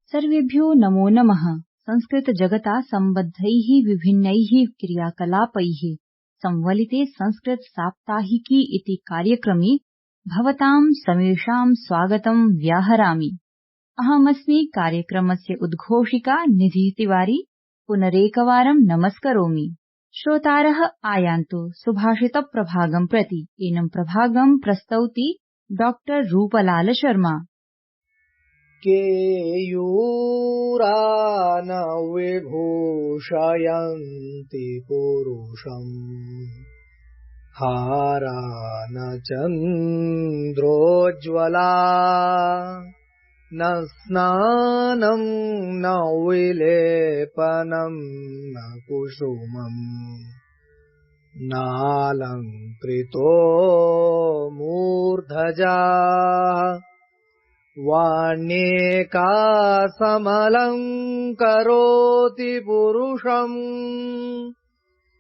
सर्वेभ्यो नमो नमः। संस्कृत जगता सम्बद्धैः विभिन्नैः क्रियाकलापैः संवलिते संस्कृत साप्ताहिकी इति कार्यक्रमे भवतां समेषां स्वागतं व्याहरामि। अहमस्मि कार्यक्रमस्य उद्घोषिका निधि तिवारी। पुनरेकवारं नमस्करोमि। श्रोतारः आयान्तु सुभाषित प्रभागं प्रति। एनं प्रभागं प्रस्तौति डॉक्टर रूपलाल शर्मा। केयूरा न विभूषयन्ति पुरुषम् हारा न चन्द्रोज्ज्वला न स्नानं न विलेपनं न कुसुमम् नालङ्कृतो मूर्धजा वाण्येका समलङ्करोति पुरुषम्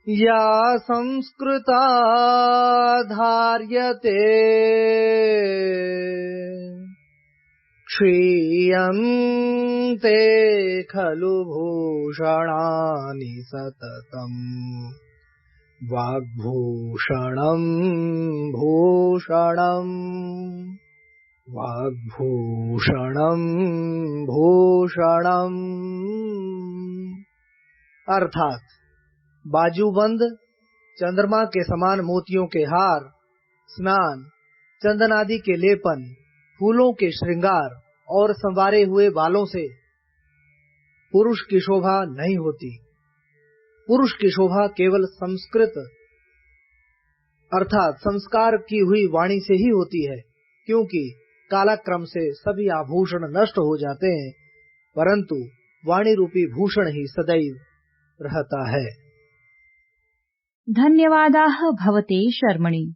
या संस्कृता धार्यते क्षीयन्ते खलु भूषणानि सततम् वाग्भूषणम् भूषणम् वाग्भूषणम् भूषणम्। अर्थात बाजूबंद, चंद्रमा के समान मोतियों के हार, स्नान, चंदन आदि के लेपन, फूलों के श्रृंगार और संवारे हुए बालों से पुरुष की शोभा नहीं होती। पुरुष की शोभा केवल संस्कृत अर्थात संस्कार की हुई वाणी से ही होती है, क्योंकि कालक्रम से सभी आभूषण नष्ट हो जाते हैं, परंतु वाणी रूपी भूषण ही सदैव रहता है। धन्यवादाः भवते शर्मणि।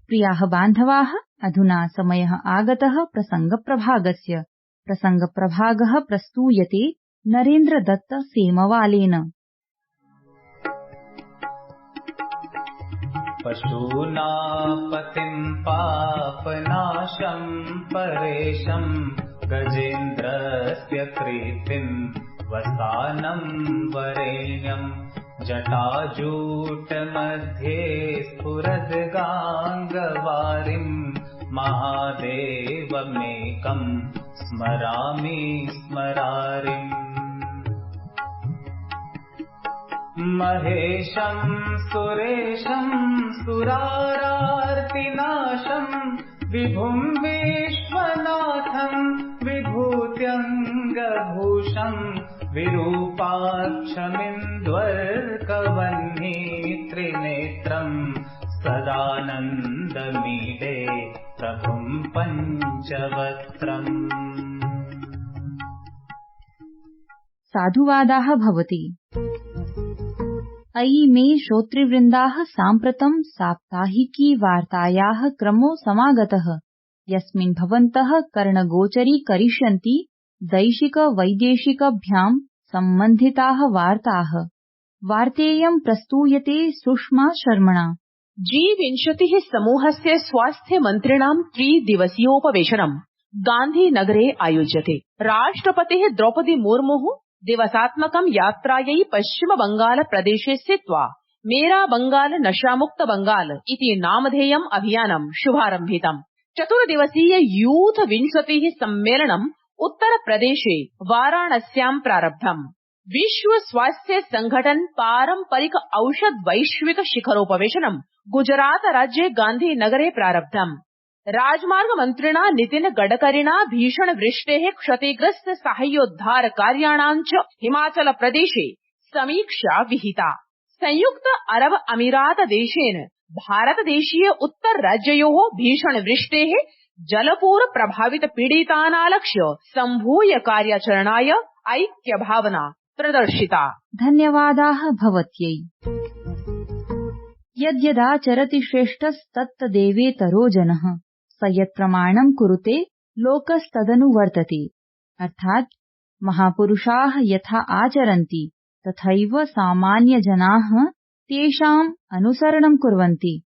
प्रियाः बान्धवाः, अधुना समयः आगतः प्रसङ्गप्रभागस्य। प्रसङ्गप्रभागः प्रस्तूयते नरेन्द्र दत्त सेमवालेन। पशूनापतिं पापनाशं परेशं गजेन्द्रस्य कृतिं वसानं वरेण्यं जटाजूटमध्ये स्फुरद्गाङ्गवारिं महादेवमेकं स्मरामि स्मरारिम्। महेशं सुरेशं सुरारार्तिनाशं विभुं विश्वनाथं विभूत्यङ्गभूषं विरूपाक्षमिन्द्वर्कवह्नि त्रिनेत्रं सदानन्दमीडे प्रभुं पञ्चवक्त्रम्। साधुवादाः भवति। अयि मे श्रोतृवृन्दाः, साम्प्रतं साप्ताहिकी वार्तायाः क्रमा समागतः, यस्मिन् भवन्तः कर्णगोचरीकरिष्यन्ति दैशिक वैदेशिकभ्यां सम्बन्धिताः वार्ताः। वार्तेयं प्रस्तूयते सुषमा शर्मणा। G20 समूहस्य स्वास्थ्यमन्त्रिणां त्रिदिवसीयोपवेशनं गान्धीनगरे आयोज्यते। राष्ट्रपतिः द्रौपदी मुर्मुः दिवसात्मकं यात्रायै पश्चिम बंगाल प्रदेशे स्थित्वा मेरा बंगाल नशामुक्त बंगाल इति नामधेयम् अभियानं शुभारम्भितम्। चतुर्दिवसीय यूथ 20 सम्मेलनम् उत्तर प्रदेशे वाराणस्यां प्रारब्धम्। विश्व स्वास्थ्य संगठन पारंपरिक औषध वैश्विक शिखरोपवेशनं गुजरात राज्ये गान्धीनगरे प्रारब्धम्। राजमार्ग मन्त्रिणा नितिन गडकरिणा भीषण वृष्टेः क्षतिग्रस्त साहाय्योद्धार कार्याणां च हिमाचल प्रदेशे समीक्षा विहिता। संयुक्त अरब अमीरात देशेन भारत देशीय उत्तर राज्ययोः भीषण वृष्टेः जलपूर प्रभावित पीडितानालक्ष्य सम्भूय कार्याचरणाय ऐक्य भावना प्रदर्शिता। धन्यवादाः भवत्यै। यद्यदाचरति श्रेष्ठस्तत्तदेवेतरो जनः, स यत्प्रमाणं कुरुते लोकस्तदनुवर्तते। अर्थात महापुरुषाः यथा आचरन्ति तथैव सामान्यजनाः तेषाम् अनुसरणं कुर्वन्ति।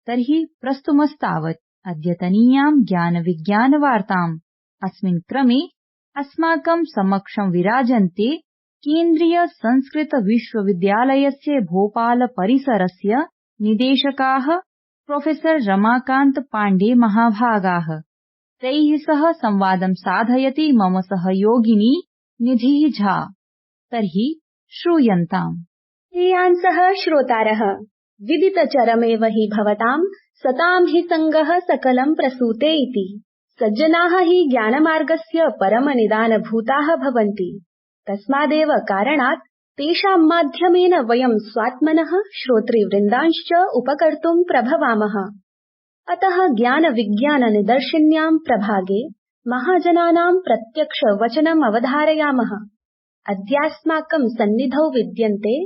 तर्हि प्रस्तुमस्तावत् अद्यतनीयां ज्ञानविज्ञानवार्ताम्। अस्मिन् क्रमे अस्माकं समक्षं विराजन्ते केन्द्रीय संस्कृत विश्वविद्यालयस्य भोपाल परिसरस्य निदेशकाः प्रोफेसर रमाकान्त पाण्डे महाभागाः। तैः सह संवादं साधयति मम सहयोगिनी निधि झा। तर्हि श्रूयन्ताम्। प्रियांसः श्रोतारः, विदितचरमेव हि भवताम् सतां हि सङ्गः सकलं प्रसूते इति। सज्जनाः हि ज्ञानमार्गस्य परमनिदानभूताः भवन्ति। तस्मादेव कारणात् तेषां माध्यमेन वयं स्वात्मनः श्रोतृवृन्दांश्च उपकर्तुं प्रभवामः। अतः ज्ञानविज्ञाननिदर्शिन्यां प्रभागे महाजनानां प्रत्यक्षवचनम् अवधारयामः। अद्यास्माकं सन्निधौ विद्यन्ते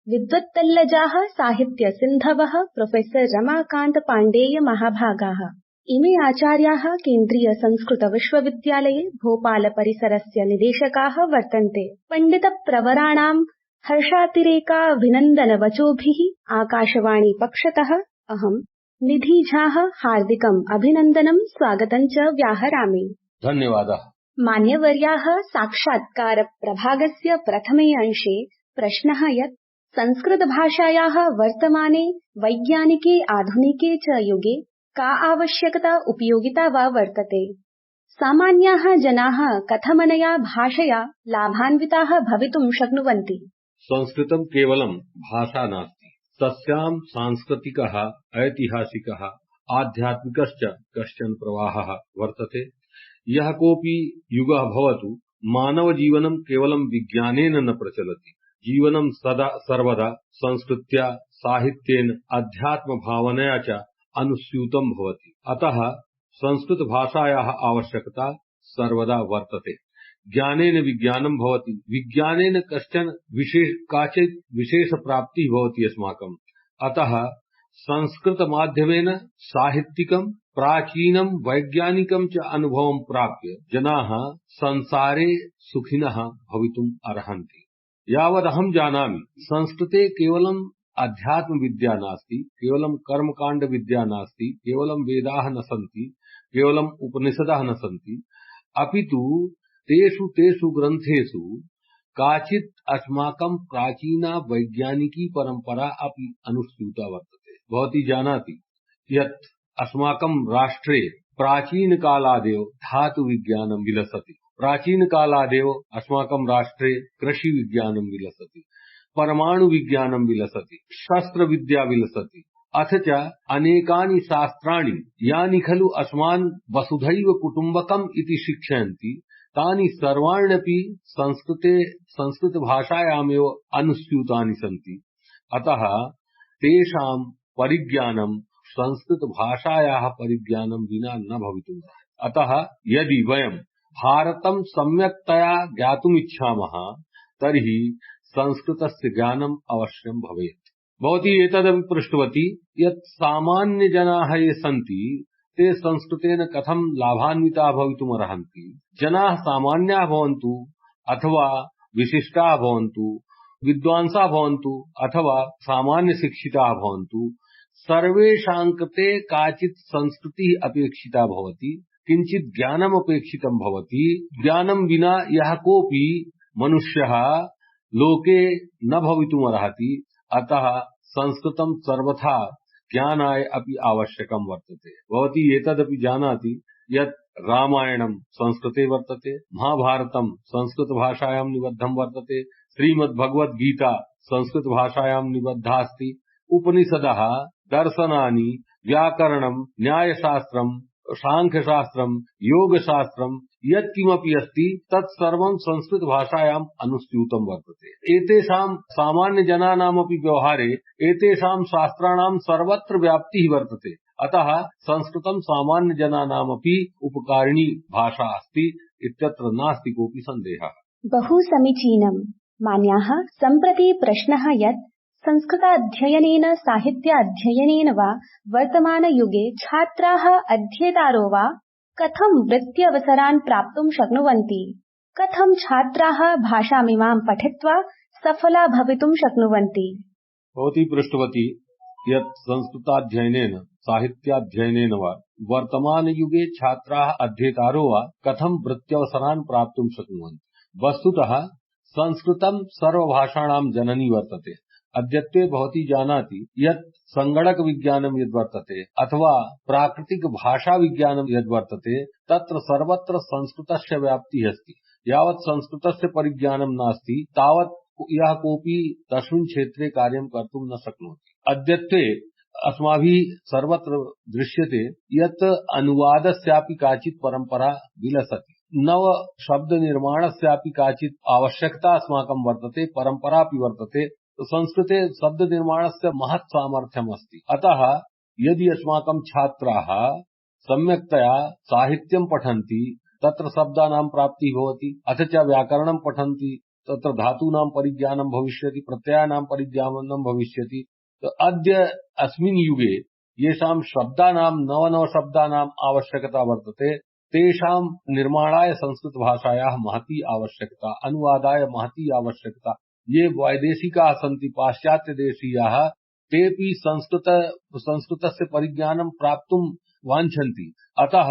विद्वत्तल्लजाः साहित्यसिन्धवः प्रोफेसर रमाकान्त पाण्डेय महाभागाः। इमे आचार्याः केन्द्रीय संस्कृत विश्वविद्यालये भोपाल परिसरस्य निदेशकाः वर्तन्ते। पण्डितप्रवराणां हर्षातिरेकाभिनन्दनवचोभिः आकाशवाणी पक्षतः अहं निधि झाः हार्दिकम् अभिनन्दनं स्वागतं च व्याहरामि। धन्यवादः। मान्यवर्याः, साक्षात्कार प्रभागस्य प्रथमे अंशे प्रश्नः यत् संस्कृतभाषायाः वर्तमाने वैज्ञानिके आधुनिके च युगे का आवश्यकता उपयोगिता वा वर्तते। सामान्याः जनाः कथमनया भाषया लाभान्विताः भवितुं शक्नुवन्ति। संस्कृतं केवलं भाषा नास्ति, तस्यां सांस्कृतिकः, ऐतिहासिकः, आध्यात्मिकश्च कश्चन प्रवाहः वर्तते। यः कोऽपि युगः भवतु, मानवजीवनं केवलं विज्ञानेन न प्रचलति। जीवनं सदा सर्वदा संस्कृत्या, साहित्येन, अध्यात्मभावनया च अनुस्यूतं भवति। अतः संस्कृतभाषायाः आवश्यकता सर्वदा वर्तते। ज्ञानेन विज्ञानं भवति, विज्ञानेन काचित् विशेषप्राप्तिः भवति अस्माकम्। अतः संस्कृतमाध्यमेन साहित्यिकं, प्राचीनं, वैज्ञानिकं च अनुभवं प्राप्य जनाः संसारे सुखिनः भवितुम् अर्हन्ति। यावदहं जानामि, संस्कृते केवलम् अध्यात्मविद्या नास्ति, केवलं कर्मकाण्डविद्या नास्ति, केवलं वेदाः न सन्ति, केवलम् उपनिषदः न सन्ति, अपितु तेषु ग्रन्थेषु काचित् अस्माकं प्राचीना वैज्ञानिकी परम्परा अपि अनुस्यूता वर्तते। भवती जानाति यत् अस्माकं राष्ट्रे प्राचीनकालादेव धातुविज्ञानं विलसति। प्राचीनकालादेव अस्माकं राष्ट्रे कृषिविज्ञानं विलसति, परमाणुविज्ञानं विलसति, शस्त्रविद्या विलसति, अथ च अनेकानि शास्त्राणि यानि खलु अस्मान् वसुधैव कुटुम्बकम् इति शिक्षयन्ति, तानि सर्वाण्यपि संस्कृतभाषायामेव अनुस्यूतानि सन्ति। अतः तेषां परिज्ञानं संस्कृतभाषायाः परिज्ञानं विना न भवितुमर्हति। अतः यदि वयं भारतं सम्यक्तया ज्ञातुमिच्छामः तर्हि संस्कृतस्य ज्ञानम् अवश्यं भवेत्। भवती एतदपि पृष्टवती यत् सामान्यजनाः ये सन्ति ते संस्कृतेन कथं लाभान्विताः भवितुमर्हन्ति। जनाः सामान्याः भवन्तु अथवा विशिष्टाः भवन्तु, विद्वांसाः भवन्तु अथवा सामान्यशिक्षिताः भवन्तु, सर्वेषां कृते काचित् संस्कृतिः अपेक्षिता भवति, किञ्चित् ज्ञानम् अपेक्षितं भवति। ज्ञानं विना यः कोऽपि मनुष्यः लोके न भवितुमर्हति। अतः संस्कृतं सर्वथा ज्ञानाय अपि आवश्यकं वर्तते। भवती एतदपि जानाति यत् रामायणं संस्कृते वर्तते, महाभारतं संस्कृतभाषायां निबद्धं वर्तते, श्रीमद्भगवद्गीता संस्कृतभाषायां निबद्धा अस्ति, उपनिषदः, दर्शनानि, व्याकरणं, न्यायशास्त्रं, सांख्यशास्त्रं, योगशास्त्रं यत्किमपि अस्ति तत्सर्वं संस्कृतभाषायाम् अनुस्यूतं वर्तते। एतेषां सामान्यजनानामपि व्यवहारे एतेषां शास्त्राणां सर्वत्र व्याप्तिः वर्तते। अतः संस्कृतं सामान्यजनानामपि उपकारिणी भाषा अस्ति इत्यत्र नास्ति कोऽपि सन्देहः। बहु समीचीनम्। मान्याः, सम्प्रति प्रश्नः यत् संस्कृताध्ययनेन साहित्याध्ययनेन वा वर्तमानयुगे छात्राः अध्येतारो वा कथं वृत्त्यवसरान् प्राप्तुं शक्नुवन्ति? कथं छात्राः भाषामिमां पठित्वा सफला भवितुं शक्नुवन्ति? भवती पृष्टवती यत् संस्कृताध्ययनेन साहित्याध्ययनेन वा वर्तमान युगे छात्राः अध्येतारो वा कथं वृत्त्यवसरान् प्राप्तुं शक्नुवन्ति। वस्तुतः संस्कृतं सर्वभाषाणां जननी वर्तते। अद्यत्वे भवती जानाति यत् संगणक विज्ञानं यद्वर्तते अथवा प्राकृतिक भाषा विज्ञानं यद्वर्तते तत्र सर्वत्र संस्कृतस्य व्याप्तिः अस्ति। यावत् संस्कृतस्य परिज्ञानं नास्ति तावत् यः कोऽपि तस्मिन् क्षेत्रे कार्यं कर्तुं न शक्नोति। अद्यत्वे अस्माभिः सर्वत्र दृश्यते यत् अनुवादस्यापि काचित् परम्परा विलसति। नव शब्द निर्माणस्यापि काचित् आवश्यकता अस्माकं वर्तते, परम्परापि वर्तते। संस्कृते शब्द निर्माणस्य महत् सामर्थ्यम् अस्ति। अतः यदि अस्माकं छात्राः सम्यक्तया साहित्यं पठन्ति तत्र शब्दानां प्राप्तिः भवति, अथ च व्याकरणं पठन्ति तत्र धातूनां परिज्ञानं भविष्यति, प्रत्ययानां परिज्ञानं भविष्यति। तो अद्य अस्मिन् युगे येषां शब्दानां नव शब्दानां आवश्यकता वर्तते तेषां निर्माणाय संस्कृतभाषायाः महती आवश्यकता, अनुवादाय महती आवश्यकता। ये वैदेशिकाः सन्ति, पाश्चात्यदेशीयाः, तेऽपि संस्कृतस्य परिज्ञानं प्राप्तुं वाञ्छन्ति। अतः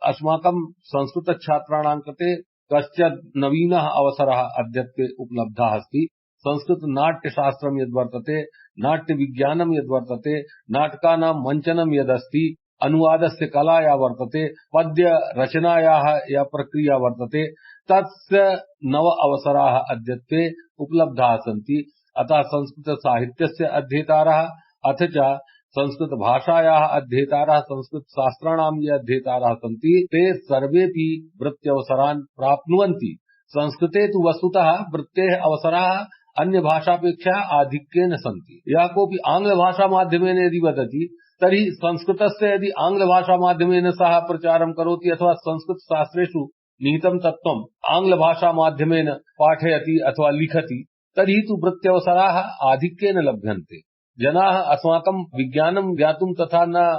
अस्माकं संस्कृतछात्राणां कृते कश्चित् नवीनः अवसरः अद्यत्वे उपलब्धः अस्ति। संस्कृत नाट्यशास्त्रं यद्वर्तते, नाट्यविज्ञानं यद्वर्तते, नाटकानां मञ्चनं यदस्ति, अनुवादस्य कला या वर्तते, पद्य रचनायाः या प्रक्रिया वर्तते, तस्य नव अवसराः अद्यत्वे उपलब्धाः सन्ति। अतः संस्कृत साहित्यस्य अध्येतारः अथ च संस्कृत भाषायाः अध्येतारः, संस्कृत शास्त्राणां ये अध्येतारः सन्ति ते सर्वेपि वृत्त्यवसरान् प्राप्नुवन्ति। संस्कृते तु वस्तुतः वृत्तेः अवसराः अन्य भाषापेक्षया आधिक्येन सन्ति। यः कोऽपि आङ्ग्लभाषामाध्यमेन यदि वदति तर्हि संस्कृतस्य यदि आङ्ग्लभाषामाध्यमेन सह प्रचारं करोति अथवा संस्कृतशास्त्रेषु निहितं तत्त्वम् आङ्ग्लभाषामाध्यमेन पाठयति अथवा लिखति तर्हि तु वृत्त्यवसराः आधिक्येन लभ्यन्ते। जनाः अस्माकं विज्ञानं ज्ञातुं तथा न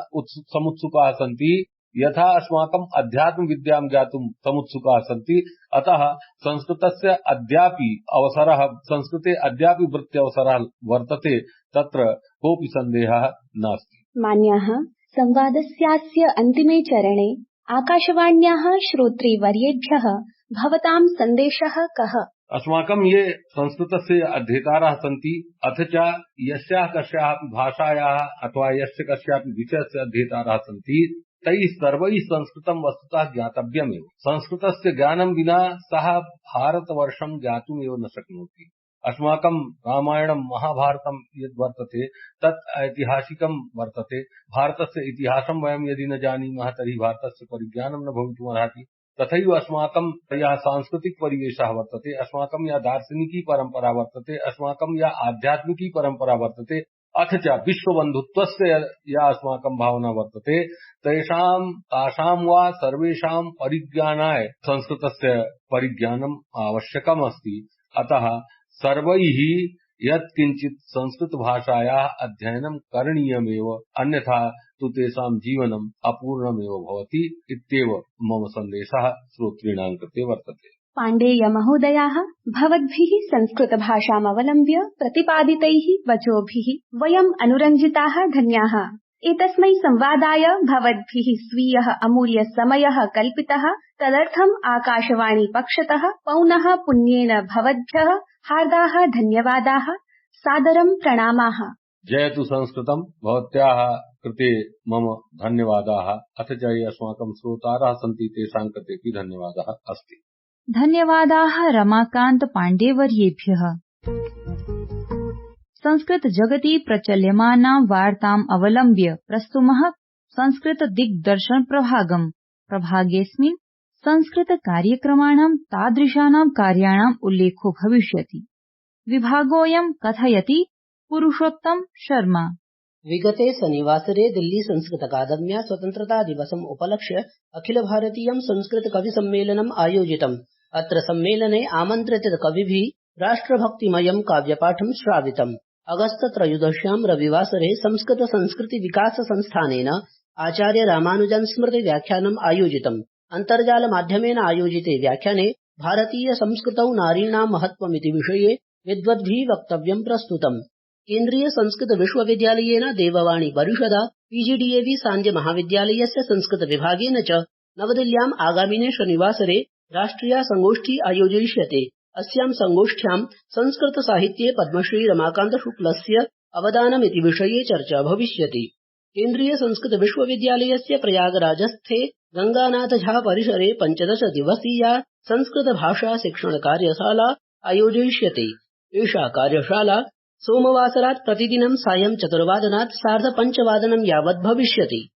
समुत्सुकाः सन्ति यथा अस्माकम् अध्यात्मविद्यां ज्ञातुं समुत्सुकाः सन्ति। अतः संस्कृतस्य अद्यापि अवसरः, संस्कृते अद्यापि वृत्त्यवसरः वर्तते, तत्र कोऽपि सन्देहः नास्ति। मान्याः, संवादस्यास्य अन्तिमे चरणे आकाशवाण्याः श्रोतृवर्येभ्यः भवतां सन्देशः कः? अस्माकं ये संस्कृतस्य अध्येतारः सन्ति अथ च यस्याः कस्यापि भाषायाः अथवा यस्य कस्यापि विषयस्य अध्येतारः सन्ति तैः सर्वैः संस्कृतं वस्तुतः ज्ञातव्यमेव। संस्कृतस्य ज्ञानं विना सः भारतवर्षं ज्ञातुमेव न शक्नोति। अस्माकं रामायणं महाभारतं यद्वर्तते तत् ऐतिहासिकं वर्तते। भारतस्य इतिहासं वयं यदि न जानीमः तर्हि भारतस्य परिज्ञानं न भवितुमर्हति। तथैव अस्माकं यः सांस्कृतिक परिवेशः वर्तते, अस्माकं या दार्शनिकी परम्परा वर्तते, अस्माकं या आध्यात्मिकी परम्परा वर्तते, अथ च विश्वबन्धुत्वस्य या अस्माकं भावना वर्तते, तासां वा सर्वेषां परिज्ञानाय संस्कृतस्य परिज्ञानम् आवश्यकम् अस्ति। अतः सर्वैः यत्किञ्चित् संस्कृतभाषायाः अध्ययनं करणीयमेव, अन्यथा तु तेषां जीवनम् अपूर्णमेव भवति इत्येव मम सन्देशः श्रोतॄणां कृते वर्तते। पाण्डेय महोदयाः, भवद्भिः संस्कृतभाषामवलम्ब्य प्रतिपादितैः वचोभिः वयम् अनुरञ्जिताः धन्याः। एतस्मै संवादाय भवद्भिः स्वीयः अमूल्य समयः कल्पितः, तदर्थम् आकाशवाणी पक्षतः पौनः पुन्येन भवद्भ्यः हार्दाः धन्यवादाः, सादरं प्रणामाः। जयतु संस्कृतं। भवत्याः कृते मम धन्यवादाः, अथ च ये अस्माकं श्रोतारः सन्ति तेषां कृतेपि धन्यवादः अस्ति। धन्यवादाः रमाकान्त पाण्डेवर्येभ्यः। संस्कृत जगति प्रचल्यमानां वार्ताम् अवलम्ब्य प्रस्तुमः संस्कृत दिग्दर्शन प्रभागम्। प्रभागेऽस्मिन् संस्कृत कार्यक्रमाणां तादृशानां कार्याणाम् उल्लेखो भविष्यति। विभागोऽयं कथयति पुरुषोत्तम शर्मा। विगते शनिवासरे दिल्ली संस्कृत अकादम्या स्वतन्त्रता दिवसम् उपलक्ष्य अखिल भारतीयं संस्कृत कवि सम्मेलनम् आयोजितम्। अत्र सम्मेलने आमन्त्रित कविभिः राष्ट्रभक्तिमयं काव्यपाठं श्रावितम्। अगस्त त्रयोदश्यां रविवासरे संस्कृत संस्कृति विकास संस्थानेन आचार्य रामानुजन स्मृति व्याख्यानम् आयोजितम्। अन्तर्जाल माध्यमेन आयोजिते व्याख्याने भारतीय संस्कृतौ नारीणां महत्त्वमिति विषये विद्वद्भिः वक्तव्यं प्रस्तुतम्। केन्द्रीय संस्कृत विश्वविद्यालयेन देववाणी परिषदा पीजीडीएवी साञ्जय महाविद्यालयस्य संस्कृत विभागेन च नवदिल्ल्याम् आगामिने शनिवासरे राष्ट्रिया संगोष्ठी आयोजयिष्यते। अस्यां संगोष्ठ्यां संस्कृत साहित्ये पद्मश्री रमाकान्त शुक्लस्य अवदानमिति विषये चर्चा भविष्यति। केन्द्रीय संस्कृत विश्वविद्यालयस्य प्रयागराजस्थे गंगानाथ झा परिसरे 15 दिवसीया संस्कृत भाषा शिक्षण कार्यशाला आयोजयिष्यते। एषा कार्यशाला सोमवासरात् प्रतिदिनं सायं 4:15 सार्ध-5 यावत् भविष्यति।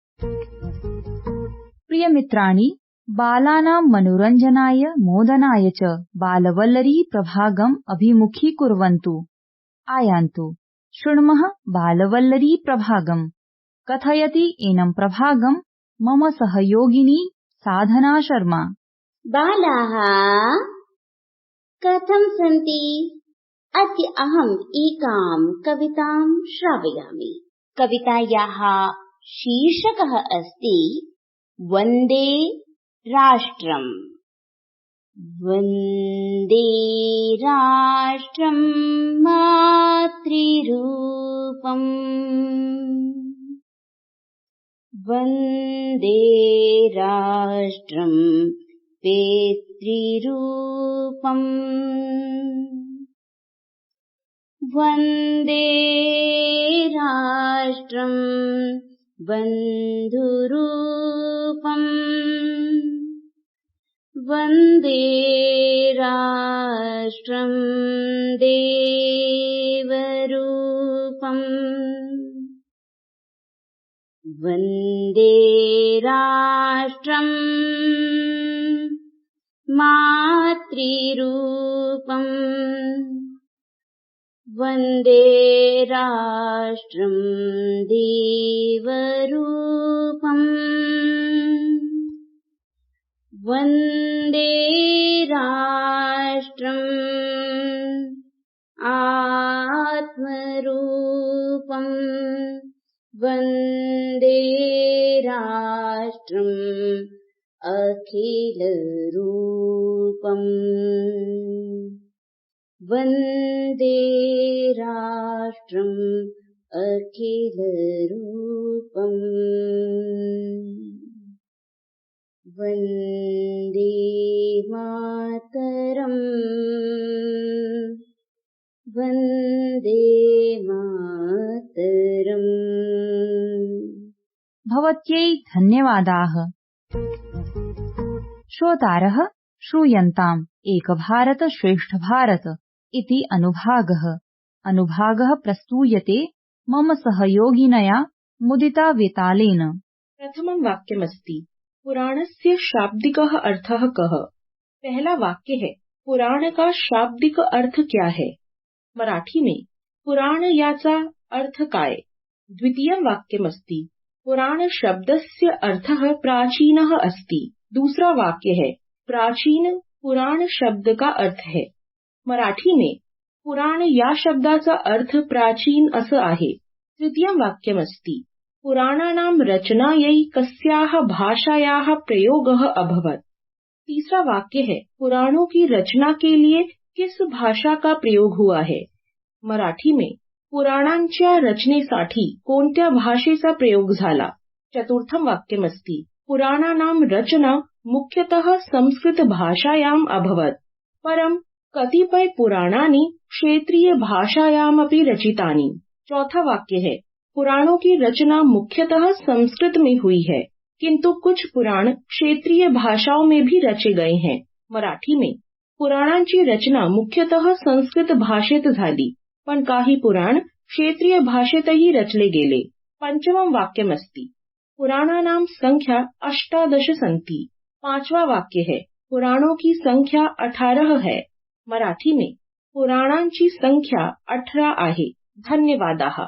प्रियमित्राणि, बालानां मनोरञ्जनाय मोदनाय च बालवल्लरी प्रभागम् अभिमुखीकुर्वन्तु। आयान्तु शृण्मः बालवल्लरी प्रभागम्। कथयति एनं प्रभागम् मम सहयोगिनी साधना शर्मा। बालाः कथं सन्ति? अद्य अहम् एकां कवितां श्रावयामि। कवितायाः शीर्षकः अस्ति वन्दे राष्ट्रम्। वन्दे राष्ट्रम् मातृरूपम्। वन्दे राष्ट्रम् पितृरूपम्। वन्दे राष्ट्रम् बन्धुरूपम्। वन्दे राष्ट्रम् देवरूपम्। वन्दे राष्ट्रम् मातृरूपम्। वन्दे राष्ट्रम् देवरूपम्। वन्दे राष्ट्रम् आत्मरूपम्। वन्दे राष्ट्रम् अखिलरूपम्। वन्दे राष्ट्रम् अखिलरूपम्। वन्दे मातरम्। वन्दे मातरम्। भवत्यै धन्यवादाः। श्रोतारः श्रूयन्ताम् एक भारत श्रेष्ठ भारत इति अनुभागः प्रस्तूयते मम सहयोगिनया मुदिता वेतालेन। प्रथमं वाक्यमस्ति पुराणस्य शाब्दिकः अर्थः कः। पहला वाक्य है पुराण का शाब्दिक अर्थ क्या है। मराठी में पुराण याचा अर्थ काय। द्वितीयं वाक्यमस्ति पुराण शब्दस्य अर्थः प्राचीनः अस्ति। दूसरा वाक्य है प्राचीन पुराण शब्द का अर्थ है। मराठी में पुराण या शब्दाचा अर्थ प्राचीन असं आहे। तृतीयं वाक्यमस्ति पुराणानां रचनायै कस्याः भाषायाः प्रयोगः अभवत्। तीसरा वाक्य है पुराणों की रचना के लिए किस भाषा का प्रयोग हुआ है। मराठी में पुराणांच्या रचनेसाठी कोणत्या भाषेचा प्रयोग झाला। चतुर्थं वाक्यमस्ति पुराणानां रचना मुख्यतः संस्कृत भाषायाम् अभवत्। परं कतिपय पुराणानि क्षेत्रीय भाषायामपि रचितानि। चौथा वाक्य है पुराणों की रचना मुख्यतः संस्कृत में हुई है, किंतु कुछ पुराण क्षेत्रीय भाषाओं में भी रचे गए हैं। मराठी में पुराणांची रचना मुख्यतः संस्कृत भाषेत झाली, पण काही पुराण क्षेत्रीय भाषेतही रचले गेले। पंचमं वाक्यमस्ति पुराणानां संख्या 18 सन्ति। पांचवा वाक्य है पुराणों की संख्या 18 है। मराठी में पुराणांची संख्या 18 आहे। धन्यवादाः।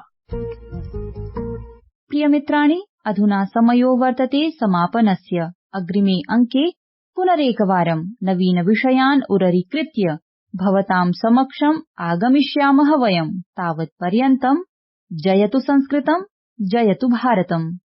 प्रियमित्राणि, अधुना समयो वर्तते समापनस्य। अग्रिमे अंके पुनरेकवारं नवीन विषयान् उररीकृत्य भवतां समक्षम् आगमिष्यामः वयम्। तावत्पर्यन्तम् जयतु संस्कृतम्, जयतु भारतम्।